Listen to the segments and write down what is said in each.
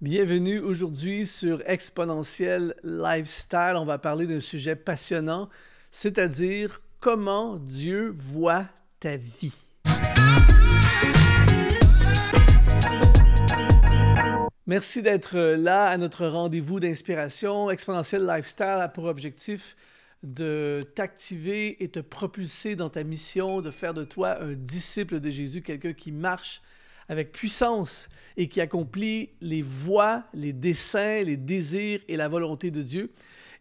Bienvenue aujourd'hui sur Exponentiel Lifestyle. On va parler d'un sujet passionnant, c'est-à-dire comment Dieu voit ta vie. Merci d'être là à notre rendez-vous d'inspiration. Exponentiel Lifestyle a pour objectif de t'activer et te propulser dans ta mission, de faire de toi un disciple de Jésus, quelqu'un qui marche avec puissance et qui accomplit les voies, les desseins, les désirs et la volonté de Dieu.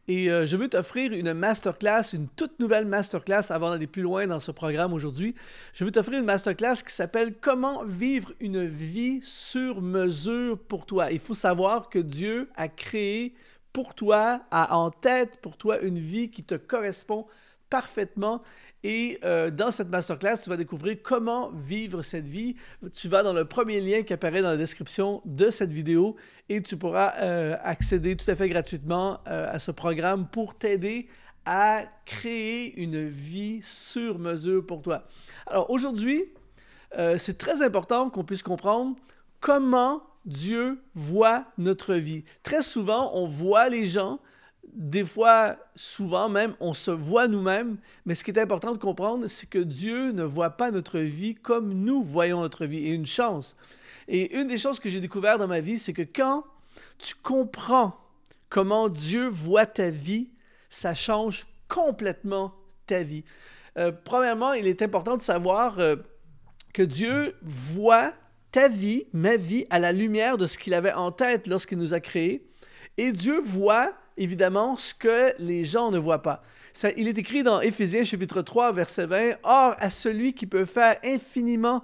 Et je veux t'offrir une masterclass, une toute nouvelle masterclass avant d'aller plus loin dans ce programme aujourd'hui. Je veux t'offrir une masterclass qui s'appelle « Comment vivre une vie sur mesure pour toi ». Il faut savoir que Dieu a créé pour toi, a en tête pour toi une vie qui te correspond parfaitement. Et dans cette masterclass, tu vas découvrir comment vivre cette vie. Tu vas dans le premier lien qui apparaît dans la description de cette vidéo et tu pourras accéder tout à fait gratuitement à ce programme pour t'aider à créer une vie sur mesure pour toi. Alors aujourd'hui, c'est très important qu'on puisse comprendre comment Dieu voit notre vie. Très souvent, on voit les gens. Des fois, souvent même, on se voit nous-mêmes, mais ce qui est important de comprendre, c'est que Dieu ne voit pas notre vie comme nous voyons notre vie, et une chance. Et une des choses que j'ai découvert dans ma vie, c'est que quand tu comprends comment Dieu voit ta vie, ça change complètement ta vie. Premièrement, il est important de savoir que Dieu voit ta vie, ma vie, à la lumière de ce qu'il avait en tête lorsqu'il nous a créés, et Dieu voit évidemment ce que les gens ne voient pas. Il est écrit dans Éphésiens chapitre 3, verset 20, « Or, à celui qui peut faire infiniment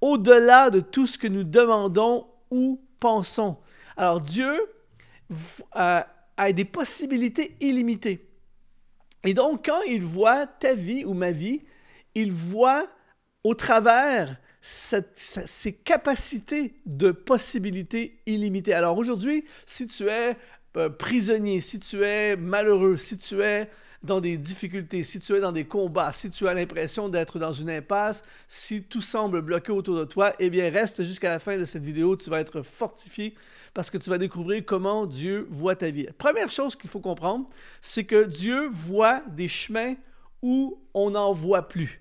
au-delà de tout ce que nous demandons ou pensons. » Alors, Dieu a des possibilités illimitées. Et donc, quand il voit ta vie ou ma vie, il voit au travers ses capacités de possibilités illimitées. Alors aujourd'hui, si tu es prisonnier, si tu es malheureux, si tu es dans des difficultés, si tu es dans des combats, si tu as l'impression d'être dans une impasse, si tout semble bloqué autour de toi, eh bien reste jusqu'à la fin de cette vidéo, tu vas être fortifié parce que tu vas découvrir comment Dieu voit ta vie. Première chose qu'il faut comprendre, c'est que Dieu voit des chemins où on n'en voit plus.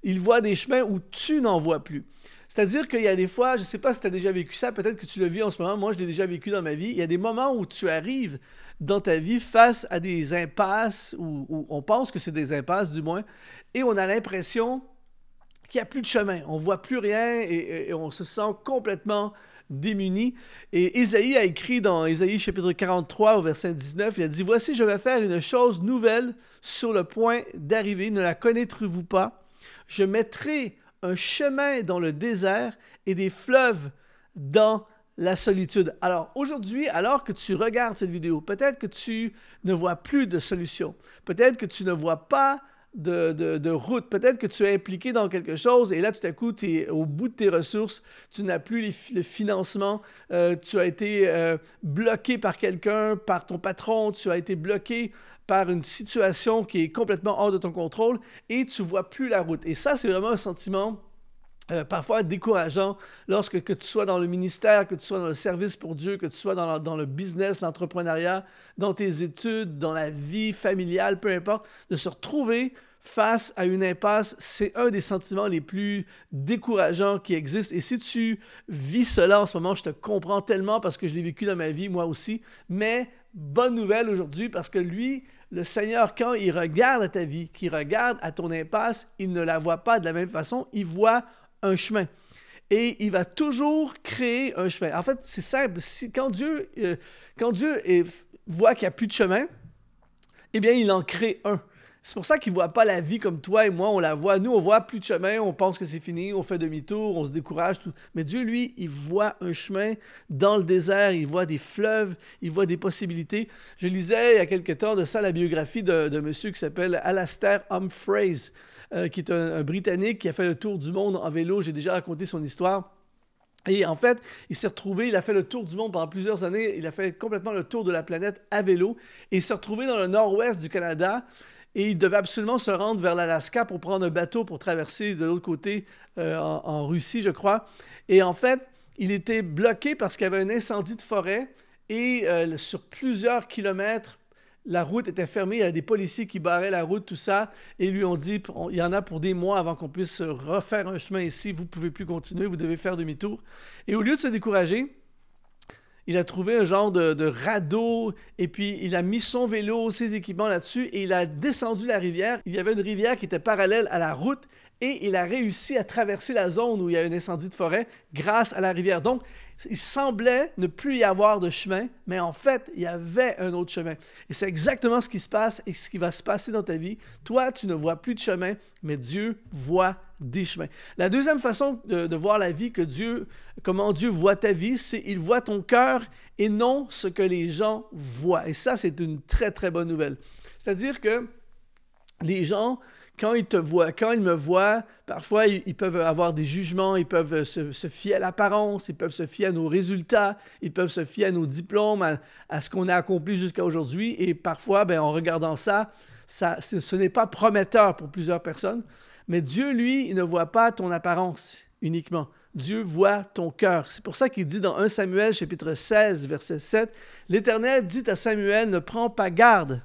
Il voit des chemins où tu n'en vois plus. C'est-à-dire qu'il y a des fois, je ne sais pas si tu as déjà vécu ça, peut-être que tu le vis en ce moment, moi je l'ai déjà vécu dans ma vie, il y a des moments où tu arrives dans ta vie face à des impasses, où on pense que c'est des impasses du moins, et on a l'impression qu'il n'y a plus de chemin, on ne voit plus rien et on se sent complètement démuni. Et Ésaïe a écrit dans Ésaïe chapitre 43 au verset 19, il a dit « Voici, je vais faire une chose nouvelle sur le point d'arriver, ne la connaîtrez-vous pas? Je mettrai un chemin dans le désert et des fleuves dans la solitude. » Alors aujourd'hui, alors que tu regardes cette vidéo, peut-être que tu ne vois plus de solution. Peut-être que tu ne vois pas de route. Peut-être que tu es impliqué dans quelque chose et là, tout à coup, tu es au bout de tes ressources. Tu n'as plus le financement. Tu as été bloqué par quelqu'un, par ton patron. Tu as été bloqué par une situation qui est complètement hors de ton contrôle et tu ne vois plus la route. Et ça, c'est vraiment un sentiment parfois décourageant lorsque que tu sois dans le ministère, que tu sois dans le service pour Dieu, que tu sois dans le business, l'entrepreneuriat, dans tes études, dans la vie familiale, peu importe, de se retrouver face à une impasse, c'est un des sentiments les plus décourageants qui existent. Et si tu vis cela en ce moment, je te comprends tellement parce que je l'ai vécu dans ma vie, moi aussi. Mais bonne nouvelle aujourd'hui parce que lui, le Seigneur, quand il regarde à ta vie, qu'il regarde à ton impasse, il ne la voit pas de la même façon, il voit un chemin. Et il va toujours créer un chemin. En fait, c'est simple. Quand Dieu voit qu'il n'y a plus de chemin, eh bien, il en crée un. C'est pour ça qu'il ne voit pas la vie comme toi et moi, on la voit. Nous, on voit plus de chemin, on pense que c'est fini, on fait demi-tour, on se décourage. Tout. Mais Dieu, lui, il voit un chemin dans le désert, il voit des fleuves, il voit des possibilités. Je lisais il y a quelque temps de ça la biographie de monsieur qui s'appelle Alastair Humphreys, qui est un Britannique qui a fait le tour du monde en vélo. J'ai déjà raconté son histoire. Et en fait, il s'est retrouvé, il a fait le tour du monde pendant plusieurs années, il a fait complètement le tour de la planète à vélo, et il s'est retrouvé dans le nord-ouest du Canada, et il devait absolument se rendre vers l'Alaska pour prendre un bateau pour traverser de l'autre côté en Russie, je crois. Et en fait, il était bloqué parce qu'il y avait un incendie de forêt et sur plusieurs kilomètres, la route était fermée, il y a des policiers qui barraient la route, tout ça, et lui ont dit, il y en a pour des mois avant qu'on puisse refaire un chemin ici, vous ne pouvez plus continuer, vous devez faire demi-tour. Et au lieu de se décourager, il a trouvé un genre de radeau et puis il a mis son vélo, ses équipements là-dessus et il a descendu la rivière. Il y avait une rivière qui était parallèle à la route et il a réussi à traverser la zone où il y a un incendie de forêt grâce à la rivière. Donc, il semblait ne plus y avoir de chemin, mais en fait, il y avait un autre chemin. Et c'est exactement ce qui se passe et ce qui va se passer dans ta vie. Toi, tu ne vois plus de chemin, mais Dieu voit des chemins. La deuxième façon de voir la vie, comment Dieu voit ta vie, c'est qu'il voit ton cœur et non ce que les gens voient. Et ça, c'est une très, très bonne nouvelle. C'est-à-dire que les gens, quand ils te voient, quand ils me voient, parfois, ils peuvent avoir des jugements, ils peuvent se fier à l'apparence, ils peuvent se fier à nos résultats, ils peuvent se fier à nos diplômes, à ce qu'on a accompli jusqu'à aujourd'hui. Et parfois, en regardant ça, ce n'est pas prometteur pour plusieurs personnes. Mais Dieu, lui, il ne voit pas ton apparence uniquement. Dieu voit ton cœur. C'est pour ça qu'il dit dans 1 Samuel, chapitre 16, verset 7, « L'Éternel dit à Samuel, ne prends pas garde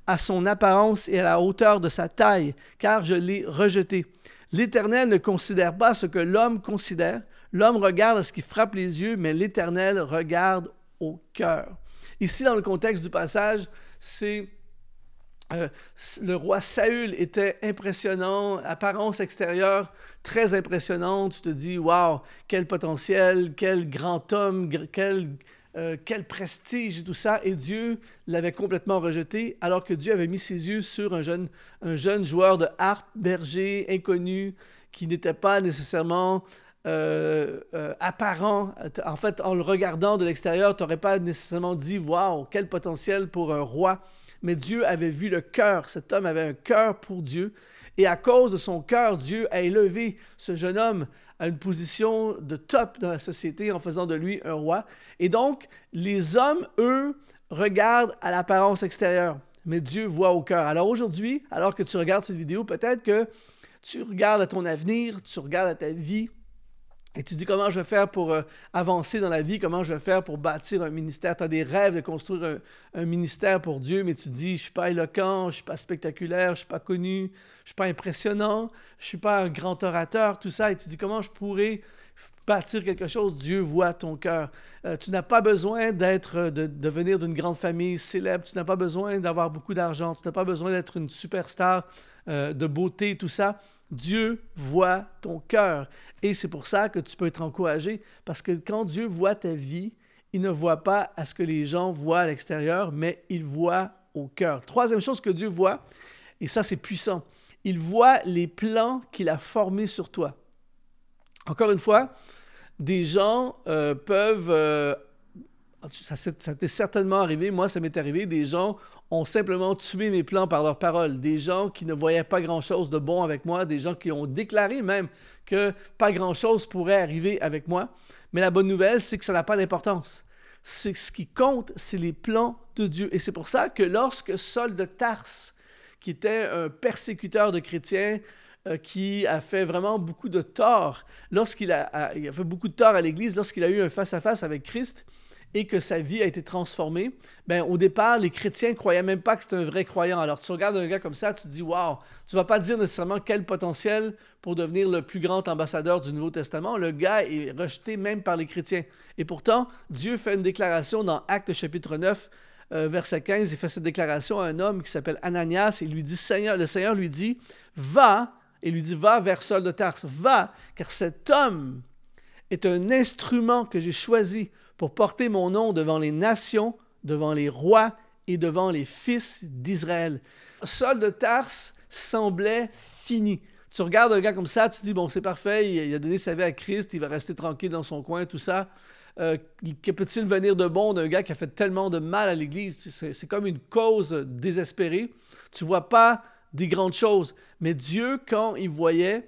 à son apparence et à la hauteur de sa taille, car je l'ai rejeté. L'Éternel ne considère pas ce que l'homme considère. L'homme regarde à ce qui frappe les yeux, mais l'Éternel regarde au cœur. » Ici, dans le contexte du passage, c'est... le roi Saül était impressionnant, apparence extérieure très impressionnante. Tu te dis, waouh, quel potentiel, quel grand homme, quel prestige et tout ça. Et Dieu l'avait complètement rejeté, alors que Dieu avait mis ses yeux sur un jeune joueur de harpe, berger, inconnu, qui n'était pas nécessairement apparent. En fait, en le regardant de l'extérieur, tu n'aurais pas nécessairement dit, waouh, quel potentiel pour un roi. Mais Dieu avait vu le cœur. Cet homme avait un cœur pour Dieu. Et à cause de son cœur, Dieu a élevé ce jeune homme à une position de top dans la société en faisant de lui un roi. Et donc, les hommes, eux, regardent à l'apparence extérieure, mais Dieu voit au cœur. Alors aujourd'hui, alors que tu regardes cette vidéo, peut-être que tu regardes à ton avenir, tu regardes à ta vie, et tu dis comment je vais faire pour avancer dans la vie, comment je vais faire pour bâtir un ministère. Tu as des rêves de construire un ministère pour Dieu, mais tu dis, je ne suis pas éloquent, je ne suis pas spectaculaire, je ne suis pas connu, je ne suis pas impressionnant, je ne suis pas un grand orateur, tout ça. Et tu dis, comment je pourrais bâtir quelque chose? Dieu voit ton cœur. Tu n'as pas besoin de venir d'une grande famille célèbre, tu n'as pas besoin d'avoir beaucoup d'argent, tu n'as pas besoin d'être une superstar de beauté, tout ça. Dieu voit ton cœur. Et c'est pour ça que tu peux être encouragé, parce que quand Dieu voit ta vie, il ne voit pas à ce que les gens voient à l'extérieur, mais il voit au cœur. Troisième chose que Dieu voit, et ça c'est puissant, il voit les plans qu'il a formés sur toi. Encore une fois, des gens peuvent... ça t'est certainement arrivé, moi ça m'est arrivé, des gens ont simplement tué mes plans par leurs paroles, des gens qui ne voyaient pas grand-chose de bon avec moi, des gens qui ont déclaré même que pas grand-chose pourrait arriver avec moi. Mais la bonne nouvelle, c'est que ça n'a pas d'importance. C'est ce qui compte, c'est les plans de Dieu. Et c'est pour ça que lorsque Saul de Tarse, qui était un persécuteur de chrétiens, qui a fait vraiment beaucoup de tort, il a fait beaucoup de tort à l'Église, lorsqu'il a eu un face-à-face avec Christ, et que sa vie a été transformée, au départ, les chrétiens ne croyaient même pas que c'était un vrai croyant. Alors, tu regardes un gars comme ça, tu te dis, waouh, tu ne vas pas dire nécessairement quel potentiel pour devenir le plus grand ambassadeur du Nouveau Testament. Le gars est rejeté même par les chrétiens. Et pourtant, Dieu fait une déclaration dans Actes chapitre 9, verset 15. Il fait cette déclaration à un homme qui s'appelle Ananias et il lui dit, le Seigneur lui dit, va, et lui dit, va vers Saul de Tarse, va, car cet homme est un instrument que j'ai choisi pour porter mon nom devant les nations, devant les rois et devant les fils d'Israël. Saul de Tarse semblait fini. Tu regardes un gars comme ça, tu te dis, bon, c'est parfait, il a donné sa vie à Christ, il va rester tranquille dans son coin, tout ça. Que peut-il venir de bon d'un gars qui a fait tellement de mal à l'Église? C'est comme une cause désespérée. Tu ne vois pas des grandes choses. Mais Dieu, quand il voyait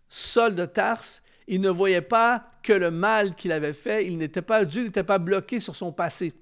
Saul de Tarse, il ne voyait pas que le mal qu'il avait fait. Dieu n'était pas bloqué sur son passé.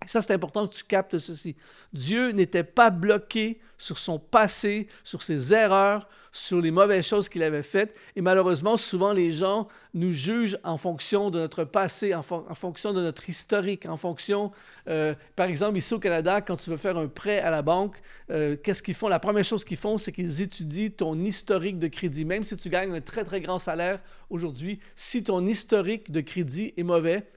Ça, c'est important que tu captes ceci. Dieu n'était pas bloqué sur son passé, sur ses erreurs, sur les mauvaises choses qu'il avait faites. Et malheureusement, souvent, les gens nous jugent en fonction de notre passé, en fonction de notre historique, en fonction... par exemple, ici au Canada, quand tu veux faire un prêt à la banque, qu'est-ce qu'ils font? La première chose qu'ils font, c'est qu'ils étudient ton historique de crédit. Même si tu gagnes un très, très grand salaire aujourd'hui, si ton historique de crédit est mauvais,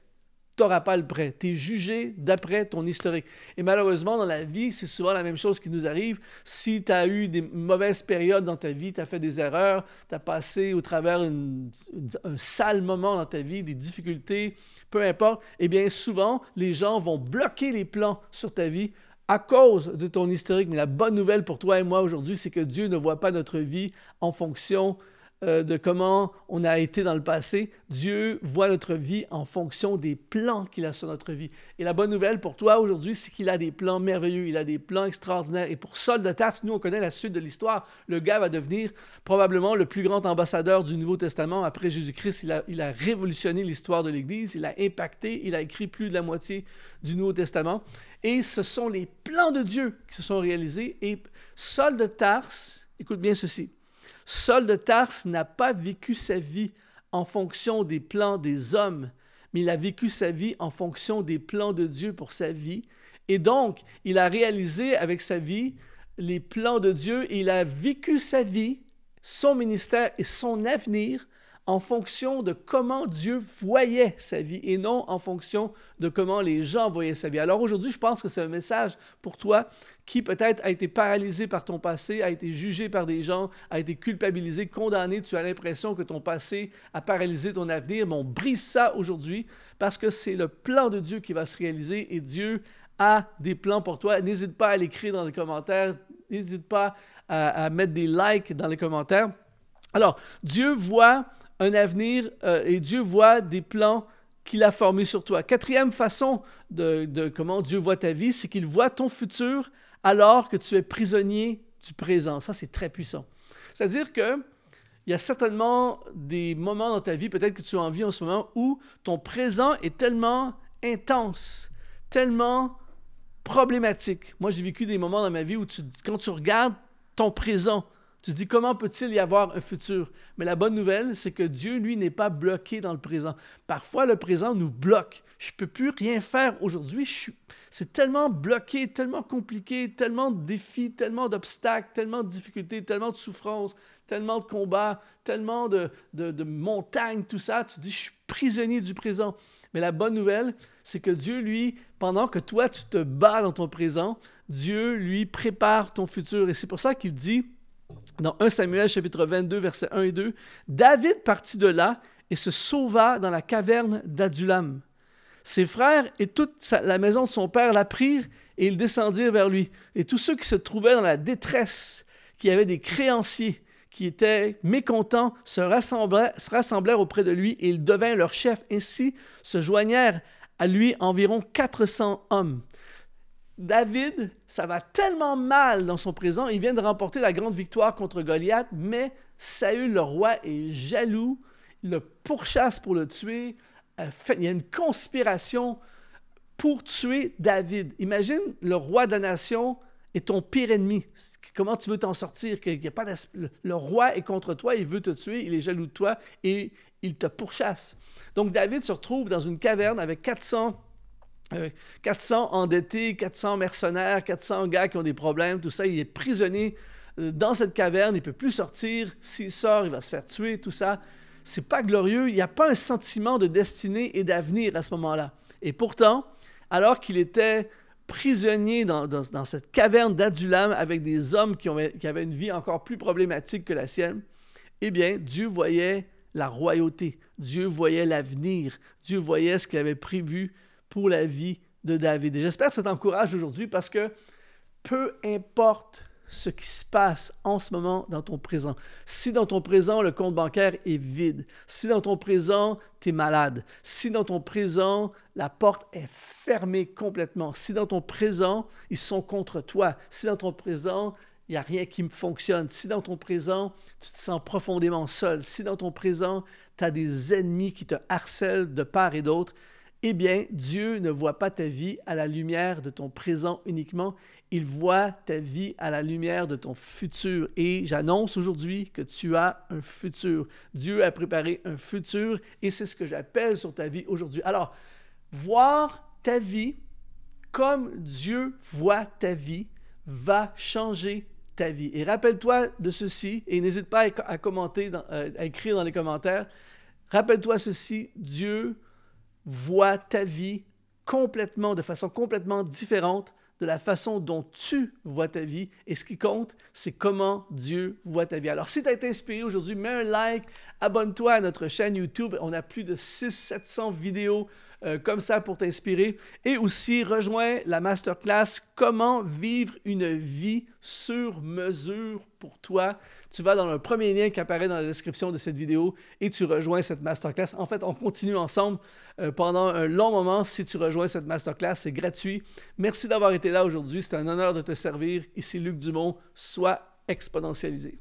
tu n'auras pas le prêt. Tu es jugé d'après ton historique. Et malheureusement, dans la vie, c'est souvent la même chose qui nous arrive. Si tu as eu des mauvaises périodes dans ta vie, tu as fait des erreurs, tu as passé au travers un sale moment dans ta vie, des difficultés, peu importe, eh bien souvent, les gens vont bloquer les plans sur ta vie à cause de ton historique. Mais la bonne nouvelle pour toi et moi aujourd'hui, c'est que Dieu ne voit pas notre vie en fonction de comment on a été dans le passé. Dieu voit notre vie en fonction des plans qu'il a sur notre vie. Et la bonne nouvelle pour toi aujourd'hui, c'est qu'il a des plans merveilleux, il a des plans extraordinaires. Et pour Saul de Tarse, nous, on connaît la suite de l'histoire. Le gars va devenir probablement le plus grand ambassadeur du Nouveau Testament après Jésus-Christ. Il a révolutionné l'histoire de l'Église, il a impacté, il a écrit plus de la moitié du Nouveau Testament. Et ce sont les plans de Dieu qui se sont réalisés. Et Saul de Tarse, écoute bien ceci, Saul de Tarse n'a pas vécu sa vie en fonction des plans des hommes, mais il a vécu sa vie en fonction des plans de Dieu pour sa vie. Et donc, il a réalisé avec sa vie les plans de Dieu et il a vécu sa vie, son ministère et son avenir en fonction de comment Dieu voyait sa vie et non en fonction de comment les gens voyaient sa vie. Alors aujourd'hui, je pense que c'est un message pour toi qui peut-être a été paralysé par ton passé, a été jugé par des gens, a été culpabilisé, condamné. Tu as l'impression que ton passé a paralysé ton avenir, mais on brise ça aujourd'hui parce que c'est le plan de Dieu qui va se réaliser et Dieu a des plans pour toi. N'hésite pas à l'écrire dans les commentaires, n'hésite pas à mettre des likes dans les commentaires. Alors, Dieu voit un avenir et Dieu voit des plans qu'il a formés sur toi. Quatrième façon de comment Dieu voit ta vie, c'est qu'il voit ton futur alors que tu es prisonnier du présent. Ça, c'est très puissant. C'est-à-dire qu'il y a certainement des moments dans ta vie, peut-être que tu as en vie en ce moment, où ton présent est tellement intense, tellement problématique. Moi, j'ai vécu des moments dans ma vie où quand tu regardes ton présent, tu te dis, comment peut-il y avoir un futur? Mais la bonne nouvelle, c'est que Dieu, lui, n'est pas bloqué dans le présent. Parfois, le présent nous bloque. Je ne peux plus rien faire aujourd'hui. C'est tellement bloqué, tellement compliqué, tellement de défis, tellement d'obstacles, tellement de difficultés, tellement de souffrances, tellement de combats, tellement de montagnes, tout ça. Tu te dis, je suis prisonnier du présent. Mais la bonne nouvelle, c'est que Dieu, lui, pendant que toi, tu te bats dans ton présent, Dieu, lui, prépare ton futur. Et c'est pour ça qu'il dit, dans 1 Samuel chapitre 22, versets 1 et 2, « David partit de là et se sauva dans la caverne d'Adulam. Ses frères et toute la maison de son père l'apprirent et ils descendirent vers lui. Et tous ceux qui se trouvaient dans la détresse, qui avaient des créanciers, qui étaient mécontents, se rassemblèrent auprès de lui et il devint leur chef. Ainsi se joignèrent à lui environ 400 hommes. » David, ça va tellement mal dans son présent, il vient de remporter la grande victoire contre Goliath, mais Saül, le roi, est jaloux, il le pourchasse pour le tuer, il y a une conspiration pour tuer David. Imagine, le roi de la nation est ton pire ennemi. Comment tu veux t'en sortir? Le roi est contre toi, il veut te tuer, il est jaloux de toi et il te pourchasse. Donc David se retrouve dans une caverne avec 400 endettés, 400 mercenaires, 400 gars qui ont des problèmes, tout ça. Il est prisonnier dans cette caverne, il ne peut plus sortir. S'il sort, il va se faire tuer, tout ça. C'est pas glorieux. Il n'y a pas un sentiment de destinée et d'avenir à ce moment-là. Et pourtant, alors qu'il était prisonnier dans cette caverne d'Adulam avec des hommes qui avaient une vie encore plus problématique que la sienne, eh bien, Dieu voyait la royauté. Dieu voyait l'avenir. Dieu voyait ce qu'il avait prévu pour la vie de David. Et j'espère que ça t'encourage aujourd'hui parce que peu importe ce qui se passe en ce moment dans ton présent, si dans ton présent le compte bancaire est vide, si dans ton présent tu es malade, si dans ton présent la porte est fermée complètement, si dans ton présent ils sont contre toi, si dans ton présent il n'y a rien qui fonctionne, si dans ton présent tu te sens profondément seul, si dans ton présent tu as des ennemis qui te harcèlent de part et d'autre, Eh bien, Dieu ne voit pas ta vie à la lumière de ton présent uniquement, il voit ta vie à la lumière de ton futur. Et j'annonce aujourd'hui que tu as un futur. Dieu a préparé un futur et c'est ce que j'appelle sur ta vie aujourd'hui. Alors, voir ta vie comme Dieu voit ta vie va changer ta vie. Et rappelle-toi de ceci, et n'hésite pas à commenter, à écrire dans les commentaires. Rappelle-toi ceci, Dieu voit ta vie complètement, de façon complètement différente de la façon dont tu vois ta vie. Et ce qui compte, c'est comment Dieu voit ta vie. Alors, si tu as été inspiré aujourd'hui, mets un like, abonne-toi à notre chaîne YouTube. On a plus de 600-700 vidéos comme ça pour t'inspirer. Et aussi, rejoins la masterclass « Comment vivre une vie sur mesure pour toi ». Tu vas dans le premier lien qui apparaît dans la description de cette vidéo et tu rejoins cette masterclass. En fait, on continue ensemble pendant un long moment. Si tu rejoins cette masterclass, c'est gratuit. Merci d'avoir été là aujourd'hui. C'est un honneur de te servir. Ici Luc Dumont. Sois exponentialisé.